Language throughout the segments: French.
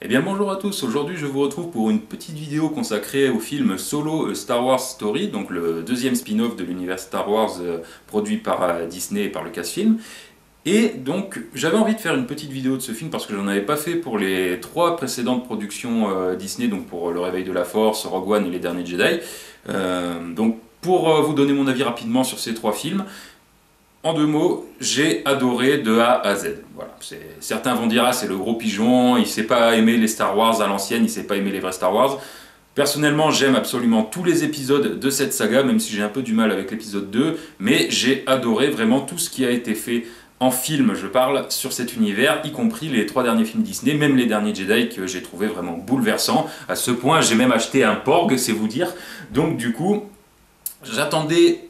Eh bien bonjour à tous, aujourd'hui je vous retrouve pour une petite vidéo consacrée au film Solo A Star Wars Story, donc le deuxième spin-off de l'univers Star Wars produit par Disney et par Lucasfilm. Et donc j'avais envie de faire une petite vidéo de ce film parce que j'en avais pas fait pour les trois précédentes productions Disney, donc pour Le Réveil de la Force, Rogue One et Les Derniers Jedi. Donc pour vous donner mon avis rapidement sur ces trois films, en deux mots, j'ai adoré de A à Z. Voilà. Certains vont dire ah c'est le gros pigeon, il sait pas aimer les Star Wars à l'ancienne, il sait pas aimer les vrais Star Wars. Personnellement, j'aime absolument tous les épisodes de cette saga, même si j'ai un peu du mal avec l'épisode 2, mais j'ai adoré vraiment tout ce qui a été fait en film, je parle, sur cet univers, y compris les trois derniers films Disney, même les derniers Jedi que j'ai trouvé vraiment bouleversants. À ce point, j'ai même acheté un Porg, c'est vous dire. Donc du coup, j'attendais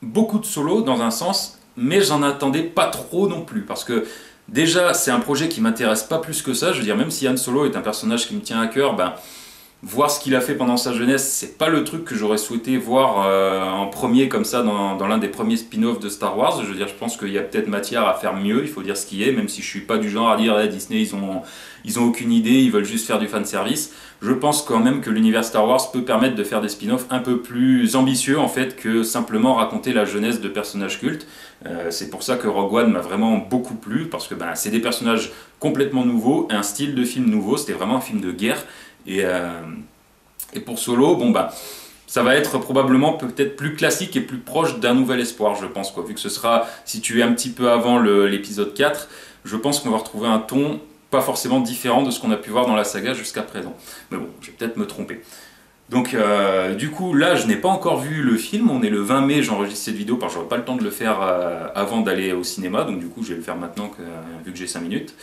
beaucoup de Solo dans un sens, mais j'en attendais pas trop non plus, parce que déjà c'est un projet qui m'intéresse pas plus que ça. Je veux dire, même si Han Solo est un personnage qui me tient à cœur, ben voir ce qu'il a fait pendant sa jeunesse, c'est pas le truc que j'aurais souhaité voir en premier comme ça dans l'un des premiers spin-offs de Star Wars. Je veux dire, je pense qu'il y a peut-être matière à faire mieux, il faut dire ce qui est, même si je suis pas du genre à dire Disney ils ont aucune idée, ils veulent juste faire du fanservice. Je pense quand même que l'univers Star Wars peut permettre de faire des spin-offs un peu plus ambitieux en fait que simplement raconter la jeunesse de personnages cultes. C'est pour ça que Rogue One m'a vraiment beaucoup plu, parce que ben, c'est des personnages complètement nouveaux, un style de film nouveau, c'était vraiment un film de guerre. Et pour Solo, bon bah, ça va être probablement peut-être plus classique et plus proche d'un nouvel espoir, je pense, quoi. Vu que ce sera situé un petit peu avant l'épisode 4, je pense qu'on va retrouver un ton pas forcément différent de ce qu'on a pu voir dans la saga jusqu'à présent. Mais bon, je vais peut-être me tromper. Donc du coup là je n'ai pas encore vu le film, on est le 20 mai, j'enregistre cette vidéo parce que j'aurai pas le temps de le faire avant d'aller au cinéma, donc du coup je vais le faire maintenant vu que j'ai 5 minutes.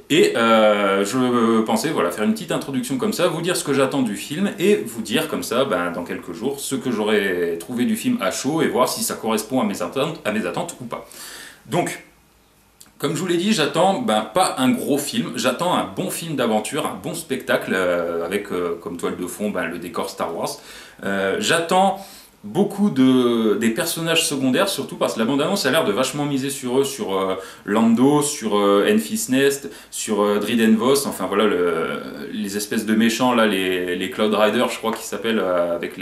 Et je pensais voilà, faire une petite introduction comme ça, vous dire ce que j'attends du film et vous dire comme ça ben, dans quelques jours ce que j'aurais trouvé du film à chaud et voir si ça correspond à mes attentes ou pas. Donc comme je vous l'ai dit, j'attends ben, pas un gros film, j'attends un bon film d'aventure, un bon spectacle avec comme toile de fond ben, le décor Star Wars. J'attends beaucoup des personnages secondaires, surtout parce que la bande-annonce a l'air de vachement miser sur eux, sur Lando, sur Enfys Nest, sur Driden Voss, enfin voilà les espèces de méchants, là, les Cloud Riders je crois qu'ils s'appellent, avec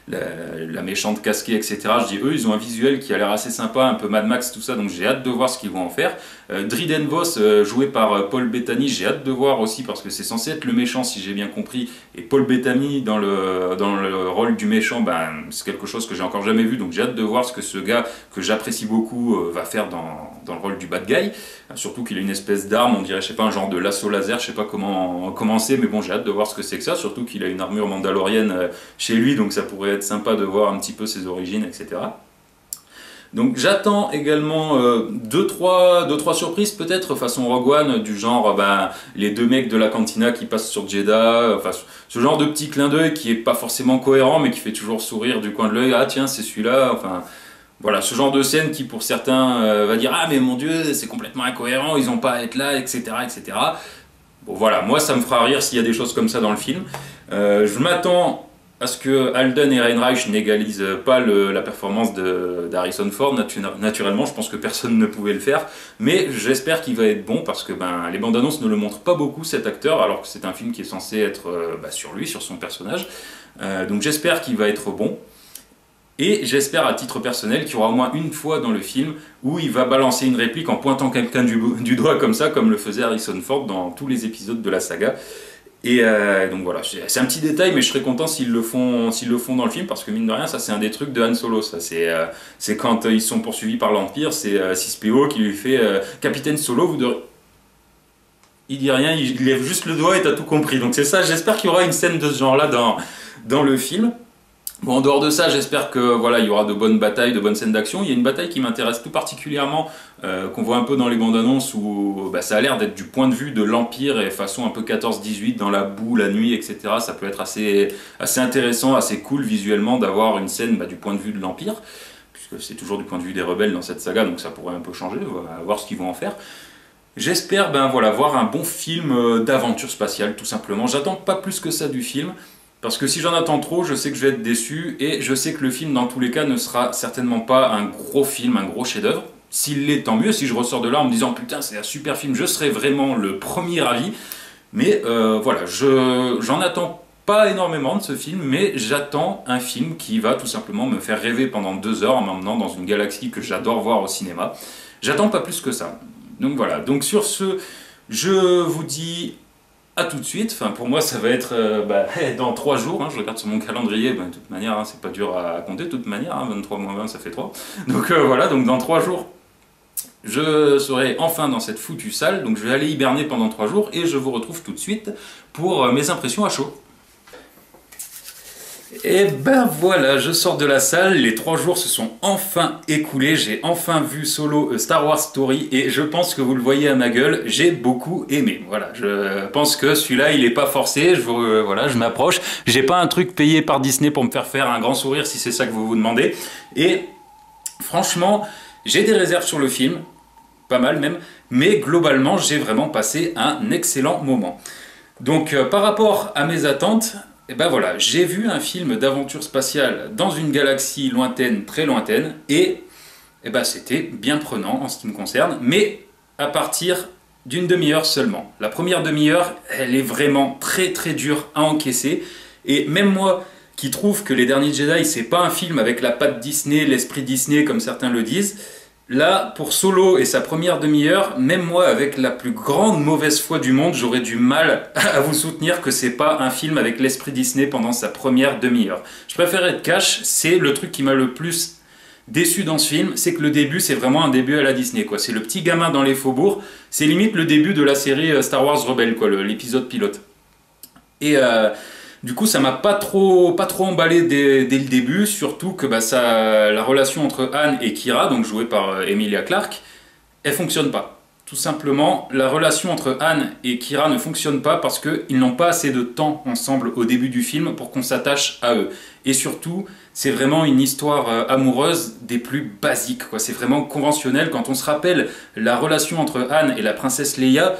la méchante casquée, etc. Je dis eux, ils ont un visuel qui a l'air assez sympa, un peu Mad Max, tout ça, donc j'ai hâte de voir ce qu'ils vont en faire. Driden Voss, joué par Paul Bettany, j'ai hâte de voir aussi parce que c'est censé être le méchant si j'ai bien compris, et Paul Bettany dans le rôle du méchant, ben, c'est quelque chose que j'ai encore jamais vu, donc j'ai hâte de voir ce que ce gars que j'apprécie beaucoup va faire dans le rôle du bad guy, surtout qu'il a une espèce d'arme, on dirait je sais pas un genre de lasso laser, je sais pas comment c'est, mais bon j'ai hâte de voir ce que c'est que ça, surtout qu'il a une armure mandalorienne chez lui, donc ça pourrait être sympa de voir un petit peu ses origines, etc. Donc j'attends également 2-3 surprises peut-être façon Rogue One, du genre ben, les deux mecs de la cantina qui passent sur Jeddah, enfin ce genre de petit clin d'œil qui est pas forcément cohérent mais qui fait toujours sourire du coin de l'œil, ah tiens c'est celui-là, enfin voilà ce genre de scène qui pour certains va dire ah mais mon dieu c'est complètement incohérent, ils ont pas à être là, etc. etc. Bon voilà, moi ça me fera rire s'il y a des choses comme ça dans le film. Je m'attends à ce que Alden et Ehrenreich n'égalisent pas la performance d'Harrison Ford, naturellement, je pense que personne ne pouvait le faire, mais j'espère qu'il va être bon parce que ben, les bandes annonces ne le montrent pas beaucoup cet acteur, alors que c'est un film qui est censé être sur lui, sur son personnage, donc j'espère qu'il va être bon. Et j'espère à titre personnel qu'il y aura au moins une fois dans le film où il va balancer une réplique en pointant quelqu'un du doigt comme ça, comme le faisait Harrison Ford dans tous les épisodes de la saga. Et donc voilà, c'est un petit détail, mais je serais content s'ils le font dans le film, parce que mine de rien, ça c'est un des trucs de Han Solo. C'est quand ils sont poursuivis par l'Empire, c'est 6PO qui lui fait Capitaine Solo, vous devrez. Il dit rien, il lève juste le doigt et t'as tout compris. Donc c'est ça, j'espère qu'il y aura une scène de ce genre-là dans le film. Bon, en dehors de ça, j'espère que voilà, il y aura de bonnes batailles, de bonnes scènes d'action. Il y a une bataille qui m'intéresse tout particulièrement, qu'on voit un peu dans les bandes annonces, où bah, ça a l'air d'être du point de vue de l'Empire et façon un peu 14-18 dans la boue, la nuit, etc. Ça peut être assez intéressant, assez cool visuellement d'avoir une scène bah, du point de vue de l'Empire, puisque c'est toujours du point de vue des rebelles dans cette saga, donc ça pourrait un peu changer, on va voir ce qu'ils vont en faire. J'espère ben, voilà, voir un bon film d'aventure spatiale, tout simplement. J'attends pas plus que ça du film. Parce que si j'en attends trop, je sais que je vais être déçu, et je sais que le film, dans tous les cas, ne sera certainement pas un gros film, un gros chef-d'œuvre. S'il l'est, tant mieux. Si je ressors de là en me disant « Putain, c'est un super film », je serai vraiment le premier avis. Mais voilà, j'en attends pas énormément de ce film, mais j'attends un film qui va tout simplement me faire rêver pendant 2 heures en m'emmenant dans une galaxie que j'adore voir au cinéma. J'attends pas plus que ça. Donc voilà, donc sur ce, je vous dis à tout de suite. Enfin, pour moi, ça va être dans 3 jours. Hein, je regarde sur mon calendrier. De toute manière, hein, c'est pas dur à compter. De toute manière, hein, 23 moins 20, ça fait 3. Donc voilà, donc dans 3 jours, je serai enfin dans cette foutue salle. Donc je vais aller hiberner pendant 3 jours et je vous retrouve tout de suite pour mes impressions à chaud. Et ben voilà, je sors de la salle, les 3 jours se sont enfin écoulés, j'ai enfin vu Solo Star Wars Story et je pense que vous le voyez à ma gueule, j'ai beaucoup aimé. Voilà, je pense que celui-là il est pas forcé, voilà, je m'approche, j'ai pas un truc payé par Disney pour me faire un grand sourire si c'est ça que vous vous demandez. Et franchement, j'ai des réserves sur le film, pas mal même, mais globalement j'ai vraiment passé un excellent moment. Donc par rapport à mes attentes, et ben voilà, j'ai vu un film d'aventure spatiale dans une galaxie lointaine, très lointaine, et ben c'était bien prenant en ce qui me concerne, mais à partir d'une demi-heure seulement. La première demi-heure, elle est vraiment très très dure à encaisser, et même moi qui trouve que Les Derniers Jedi, c'est pas un film avec la patte Disney, l'esprit Disney comme certains le disent, là, pour Solo et sa première demi-heure, même moi, avec la plus grande mauvaise foi du monde, j'aurais du mal à vous soutenir que c'est pas un film avec l'esprit Disney pendant sa première demi-heure. Je préfère être cash, c'est le truc qui m'a le plus déçu dans ce film, c'est que le début, c'est vraiment un début à la Disney, quoi. C'est le petit gamin dans les faubourgs, c'est limite le début de la série Star Wars Rebelle, quoi, l'épisode pilote. Et du coup, ça m'a pas trop emballé dès le début, surtout que la relation entre Han et Qi'ra, donc jouée par Emilia Clarke, elle fonctionne pas. Tout simplement, la relation entre Han et Qi'ra ne fonctionne pas parce qu'ils n'ont pas assez de temps ensemble au début du film pour qu'on s'attache à eux. Et surtout, c'est vraiment une histoire amoureuse des plus basiques, quoi. C'est vraiment conventionnel. Quand on se rappelle la relation entre Han et la princesse Leia,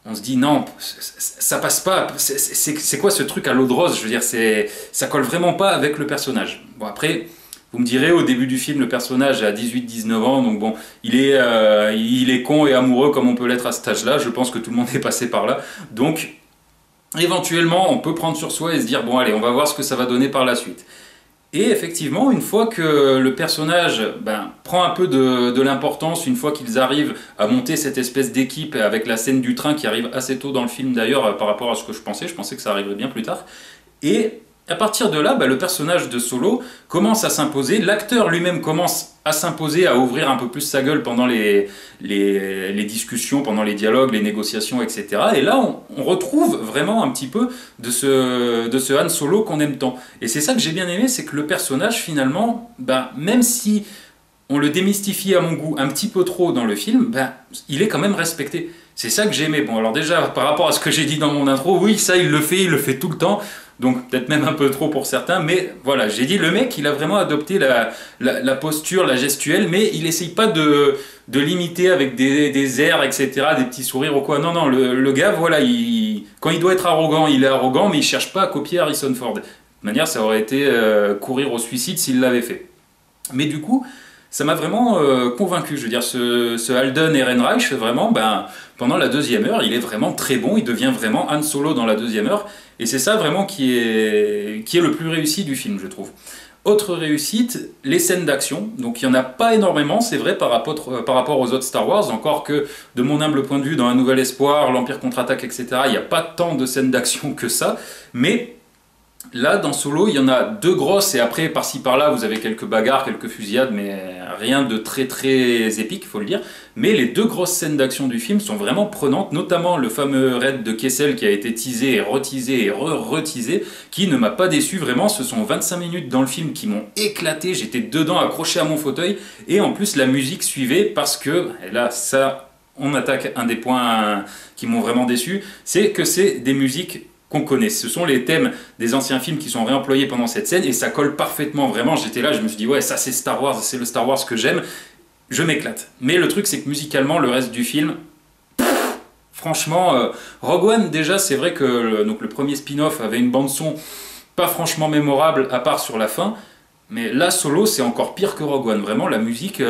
on se dit non, ça passe pas, c'est quoi ce truc à l'eau de rose, je veux dire, ça colle vraiment pas avec le personnage. Bon après, vous me direz, au début du film, le personnage a 18-19 ans, donc bon, il est con et amoureux comme on peut l'être à cet âge-là, je pense que tout le monde est passé par là, donc éventuellement on peut prendre sur soi et se dire bon allez, on va voir ce que ça va donner par la suite. Et effectivement, une fois que le personnage prend un peu de l'importance, une fois qu'ils arrivent à monter cette espèce d'équipe avec la scène du train qui arrive assez tôt dans le film d'ailleurs par rapport à ce que je pensais que ça arriverait bien plus tard, et à partir de là, le personnage de Solo commence à s'imposer, l'acteur lui-même commence à s'imposer, à ouvrir un peu plus sa gueule pendant les discussions, pendant les dialogues, les négociations, etc. Et là, on retrouve vraiment un petit peu de ce Han Solo qu'on aime tant. Et c'est ça que j'ai bien aimé, c'est que le personnage, finalement, même si on le démystifie à mon goût un petit peu trop dans le film, il est quand même respecté. C'est ça que j'ai aimé. Bon, alors déjà, par rapport à ce que j'ai dit dans mon intro, oui, ça, il le fait tout le temps. Donc peut-être même un peu trop pour certains, mais voilà, j'ai dit le mec il a vraiment adopté la posture, la gestuelle, mais il essaye pas de l'imiter avec des airs, etc., des petits sourires ou quoi. Non, non, le gars, voilà, quand il doit être arrogant, il est arrogant, mais il cherche pas à copier Harrison Ford. De toute manière, ça aurait été courir au suicide s'il l'avait fait. Mais du coup, ça m'a vraiment convaincu. Je veux dire, ce Alden Ehrenreich, vraiment, pendant la deuxième heure, il est vraiment très bon, il devient vraiment Han Solo dans la deuxième heure, et c'est ça vraiment qui est le plus réussi du film, je trouve. Autre réussite, les scènes d'action. Donc il n'y en a pas énormément, c'est vrai, par rapport aux autres Star Wars, encore que, de mon humble point de vue, dans Un Nouvel Espoir, l'Empire contre-attaque, etc., il n'y a pas tant de scènes d'action que ça, mais là, dans Solo, il y en a 2 grosses, et après, par-ci par-là, vous avez quelques bagarres, quelques fusillades, mais rien de très très épique, il faut le dire. Mais les 2 grosses scènes d'action du film sont vraiment prenantes, notamment le fameux raid de Kessel qui a été teasé et reteasé et re-reteasé, qui ne m'a pas déçu vraiment. Ce sont 25 minutes dans le film qui m'ont éclaté, j'étais dedans accroché à mon fauteuil, et en plus la musique suivait parce que, et là, ça, on attaque un des points qui m'ont vraiment déçu, c'est que c'est des musiques qu'on connaît. Ce sont les thèmes des anciens films qui sont réemployés pendant cette scène et ça colle parfaitement, vraiment. J'étais là, je me suis dit ouais, ça c'est Star Wars, c'est le Star Wars que j'aime. Je m'éclate. Mais le truc c'est que musicalement, le reste du film, franchement, Rogue One déjà, c'est vrai que le premier spin-off avait une bande son pas franchement mémorable à part sur la fin. Mais là, Solo, c'est encore pire que Rogue One. Vraiment, la musique,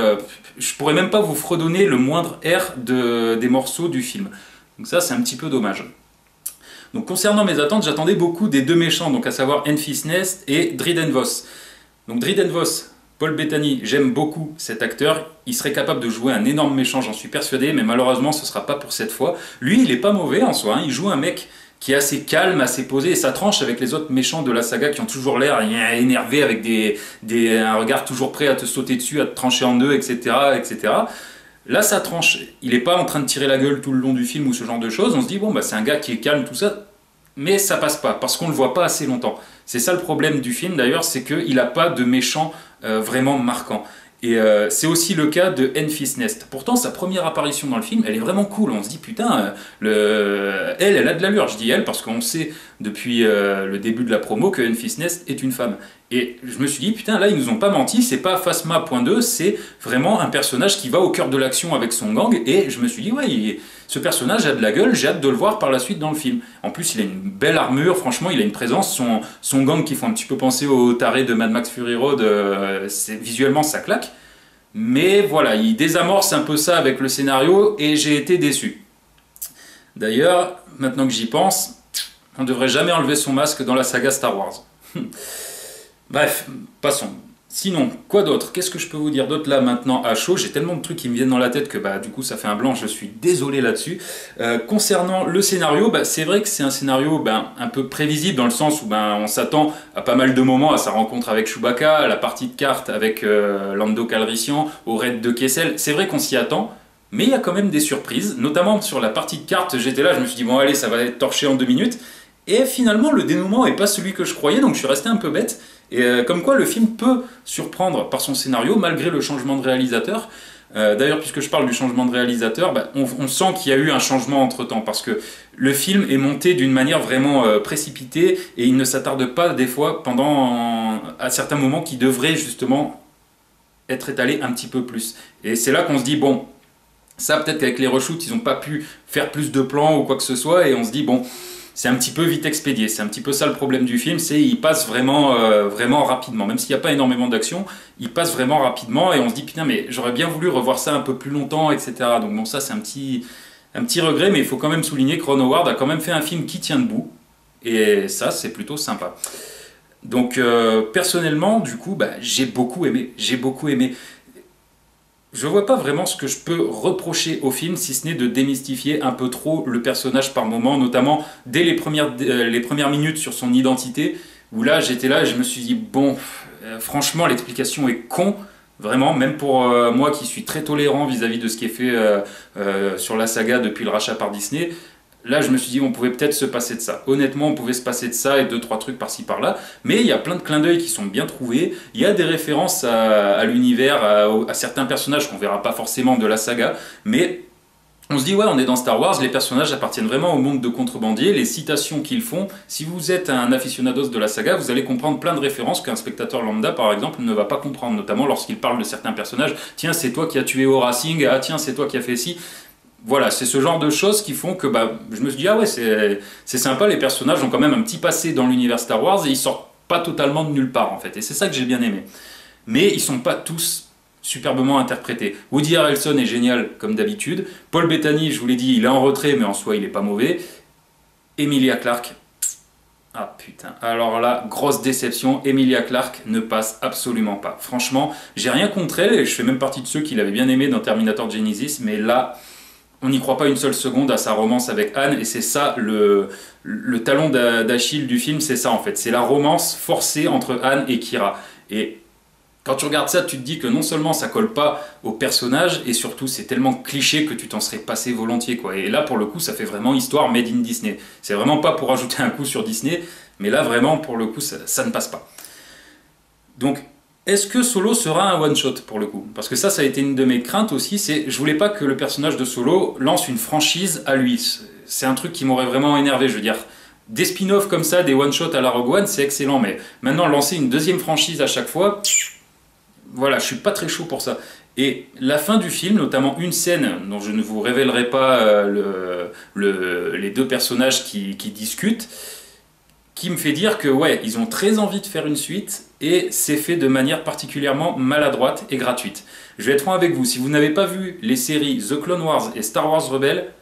je pourrais même pas vous fredonner le moindre air des morceaux du film. Donc ça, c'est un petit peu dommage. Donc concernant mes attentes, j'attendais beaucoup des deux méchants, donc à savoir Enfys Nest et Dryden Voss. Donc Dryden Voss, Paul Bettany, j'aime beaucoup cet acteur, il serait capable de jouer un énorme méchant, j'en suis persuadé, mais malheureusement ce sera pas pour cette fois. Lui, il est pas mauvais en soi, hein. Il joue un mec qui est assez calme, assez posé, et ça tranche avec les autres méchants de la saga qui ont toujours l'air énervés, avec un regard toujours prêt à te sauter dessus, à te trancher en deux, etc. etc. Là, ça tranche. Il n'est pas en train de tirer la gueule tout le long du film ou ce genre de choses. On se dit, bon, bah, c'est un gars qui est calme, tout ça. Mais ça passe pas, parce qu'on ne le voit pas assez longtemps. C'est ça le problème du film, d'ailleurs, c'est qu'il n'a pas de méchant vraiment marquant. Et c'est aussi le cas de Enfys Nest. Pourtant, sa première apparition dans le film, elle est vraiment cool. On se dit, putain, elle a de l'allure. Je dis elle parce qu'on sait depuis le début de la promo que Enfys Nest est une femme. Et je me suis dit, putain, là, ils nous ont pas menti, c'est pas Phasma.2, c'est vraiment un personnage qui va au cœur de l'action avec son gang. Et je me suis dit, ouais, ce personnage a de la gueule, j'ai hâte de le voir par la suite dans le film. En plus, il a une belle armure, franchement, il a une présence. Son gang qui font un petit peu penser au taré de Mad Max Fury Road, visuellement, ça claque. Mais voilà, il désamorce un peu ça avec le scénario et j'ai été déçu. D'ailleurs, maintenant que j'y pense, on ne devrait jamais enlever son masque dans la saga Star Wars. Bref, passons. Sinon, quoi d'autre? Qu'est-ce que je peux vous dire d'autre là maintenant à chaud? J'ai tellement de trucs qui me viennent dans la tête que bah, du coup ça fait un blanc, je suis désolé là-dessus. Concernant le scénario, bah, c'est vrai que c'est un scénario un peu prévisible dans le sens où on s'attend à pas mal de moments, à sa rencontre avec Chewbacca, à la partie de cartes avec Lando Calrissian, au raid de Kessel. C'est vrai qu'on s'y attend, mais il y a quand même des surprises, notamment sur la partie de cartes. J'étais là, je me suis dit bon allez, ça va être torché en 2 minutes. Et finalement, le dénouement n'est pas celui que je croyais, donc je suis resté un peu bête. Et comme quoi, le film peut surprendre par son scénario, malgré le changement de réalisateur. D'ailleurs, puisque je parle du changement de réalisateur, on sent qu'il y a eu un changement entre-temps, parce que le film est monté d'une manière vraiment précipitée, et il ne s'attarde pas des fois à certains moments qui devraient justement être étalés un petit peu plus. Et c'est là qu'on se dit, bon, ça peut-être qu'avec les reshoots, ils n'ont pas pu faire plus de plans ou quoi que ce soit, et on se dit, bon... C'est un petit peu vite expédié, c'est un petit peu ça le problème du film, c'est qu'il passe vraiment, vraiment rapidement. Même s'il n'y a pas énormément d'action, il passe vraiment rapidement et on se dit putain mais j'aurais bien voulu revoir ça un peu plus longtemps, etc. Donc bon ça c'est un petit regret, mais il faut quand même souligner que Ron Howard a quand même fait un film qui tient debout et ça c'est plutôt sympa. Donc personnellement du coup j'ai beaucoup aimé. Je vois pas vraiment ce que je peux reprocher au film, si ce n'est de démystifier un peu trop le personnage par moment, notamment dès les premières minutes sur son identité, où là j'étais là et je me suis dit, bon, franchement l'explication est con, vraiment, même pour moi qui suis très tolérant vis-à-vis de ce qui est fait sur la saga depuis le rachat par Disney. Là, je me suis dit, on pouvait peut-être se passer de ça. Honnêtement, on pouvait se passer de ça et 2-3 trucs par-ci par-là. Mais il y a plein de clins d'œil qui sont bien trouvés. Il y a des références à l'univers, à certains personnages qu'on verra pas forcément de la saga. Mais on se dit, ouais, on est dans Star Wars, les personnages appartiennent vraiment au monde de contrebandiers. Les citations qu'ils font, si vous êtes un aficionados de la saga, vous allez comprendre plein de références qu'un spectateur lambda, par exemple, ne va pas comprendre. Notamment lorsqu'il parle de certains personnages. Tiens, c'est toi qui as tué au Racing. Ah, tiens, c'est toi qui as fait ci. Voilà, c'est ce genre de choses qui font que je me suis dit, ah ouais, c'est sympa, les personnages ont quand même un petit passé dans l'univers Star Wars et ils sortent pas totalement de nulle part en fait. Et c'est ça que j'ai bien aimé. Mais ils sont pas tous superbement interprétés. Woody Harrelson est génial comme d'habitude. Paul Bettany, je vous l'ai dit, il est en retrait, mais en soi il est pas mauvais. Emilia Clarke, ah putain, alors là, grosse déception, Emilia Clarke ne passe absolument pas. Franchement, j'ai rien contre elle et je fais même partie de ceux qui l'avaient bien aimé dans Terminator Genisys, mais là... On n'y croit pas une seule seconde à sa romance avec Anne, et c'est ça le talon d'Achille du film, c'est ça en fait. C'est la romance forcée entre Anne et Kira. Et quand tu regardes ça, tu te dis que non seulement ça colle pas au personnage, et surtout c'est tellement cliché que tu t'en serais passé volontiers, quoi. Et là pour le coup, ça fait vraiment histoire made in Disney. C'est vraiment pas pour ajouter un coup sur Disney, mais là vraiment pour le coup, ça ne passe pas. Donc... Est-ce que Solo sera un one-shot pour le coup? Parce que ça a été une de mes craintes aussi, je voulais pas que le personnage de Solo lance une franchise à lui. C'est un truc qui m'aurait vraiment énervé, je veux dire. Des spin-offs comme ça, des one-shots à la Rogue One, c'est excellent, mais maintenant lancer une deuxième franchise à chaque fois, voilà, je suis pas très chaud pour ça. Et la fin du film, notamment une scène dont je ne vous révélerai pas les deux personnages qui discutent, qui me fait dire que ouais, ils ont très envie de faire une suite et c'est fait de manière particulièrement maladroite et gratuite. Je vais être franc avec vous, si vous n'avez pas vu les séries The Clone Wars et Star Wars Rebels,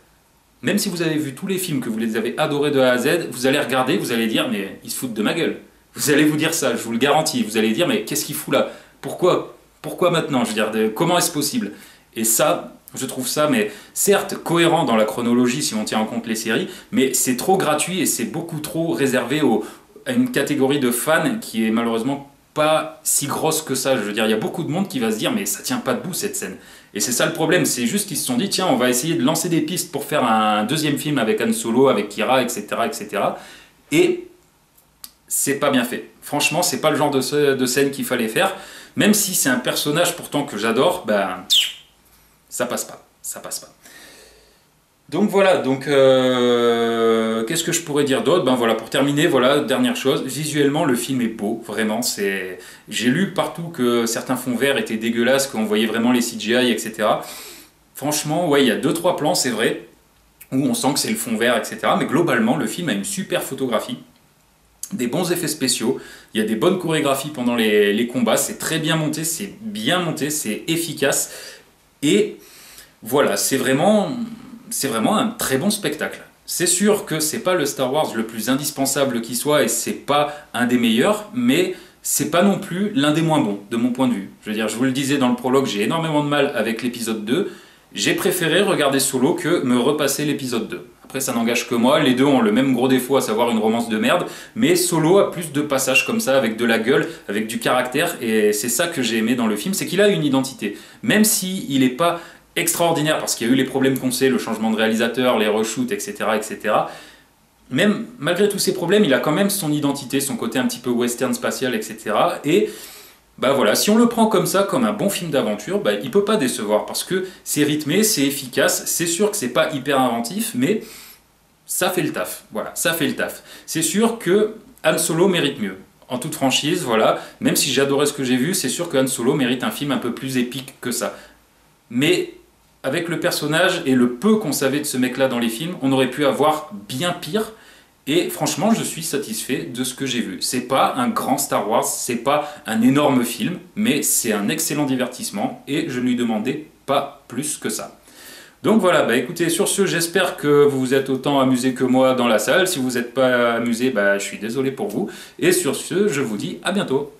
même si vous avez vu tous les films, que vous les avez adorés de A à Z, vous allez regarder, vous allez dire, mais ils se foutent de ma gueule. Vous allez vous dire ça, je vous le garantis. Vous allez dire, mais qu'est-ce qu'il fout là? Pourquoi? Pourquoi maintenant? Je veux dire, comment est-ce possible? Et ça, je trouve ça, mais certes, cohérent dans la chronologie si on tient en compte les séries, mais c'est trop gratuit et c'est beaucoup trop réservé à une catégorie de fans qui est malheureusement pas si grosse que ça. Je veux dire, il y a beaucoup de monde qui va se dire, mais ça tient pas debout cette scène. Et c'est ça le problème, c'est juste qu'ils se sont dit, tiens, on va essayer de lancer des pistes pour faire un deuxième film avec Han Solo, avec Kira, etc. etc. Et c'est pas bien fait. Franchement, c'est pas le genre de scène qu'il fallait faire. Même si c'est un personnage pourtant que j'adore, ben ça passe pas. Ça passe pas. Donc voilà, qu'est-ce que je pourrais dire d'autre? Ben voilà, pour terminer, voilà, dernière chose, visuellement le film est beau, vraiment, j'ai lu partout que certains fonds verts étaient dégueulasses, qu'on voyait vraiment les CGI, etc. Franchement, ouais, il y a deux trois plans, c'est vrai, où on sent que c'est le fond vert, etc. Mais globalement, le film a une super photographie, des bons effets spéciaux, il y a des bonnes chorégraphies pendant les combats, c'est très bien monté, c'est efficace, et voilà, c'est vraiment un très bon spectacle. C'est sûr que c'est pas le Star Wars le plus indispensable qui soit et c'est pas un des meilleurs, mais c'est pas non plus l'un des moins bons de mon point de vue. Je veux dire, je vous le disais dans le prologue, j'ai énormément de mal avec l'épisode 2. J'ai préféré regarder Solo que me repasser l'épisode 2. Après, ça n'engage que moi, les deux ont le même gros défaut, à savoir une romance de merde, mais Solo a plus de passages comme ça, avec de la gueule, avec du caractère, et c'est ça que j'ai aimé dans le film, c'est qu'il a une identité. Même s'il n'est pas extraordinaire, parce qu'il y a eu les problèmes qu'on sait, le changement de réalisateur, les reshoots, etc., etc., même malgré tous ces problèmes, il a quand même son identité, son côté un petit peu western spatial, etc., et bah voilà, si on le prend comme ça, comme un bon film d'aventure, bah il peut pas décevoir parce que c'est rythmé, c'est efficace, c'est sûr que c'est pas hyper inventif, mais ça fait le taf. Voilà, ça fait le taf. C'est sûr que Han Solo mérite mieux. En toute franchise, voilà, même si j'adorais ce que j'ai vu, c'est sûr que Han Solo mérite un film un peu plus épique que ça. Mais avec le personnage et le peu qu'on savait de ce mec-là dans les films, on aurait pu avoir bien pire. Et franchement, je suis satisfait de ce que j'ai vu. C'est pas un grand Star Wars, c'est pas un énorme film, mais c'est un excellent divertissement et je ne lui demandais pas plus que ça. Donc voilà, bah écoutez, sur ce, j'espère que vous vous êtes autant amusé que moi dans la salle. Si vous n'êtes pas amusé, bah je suis désolé pour vous. Et sur ce, je vous dis à bientôt.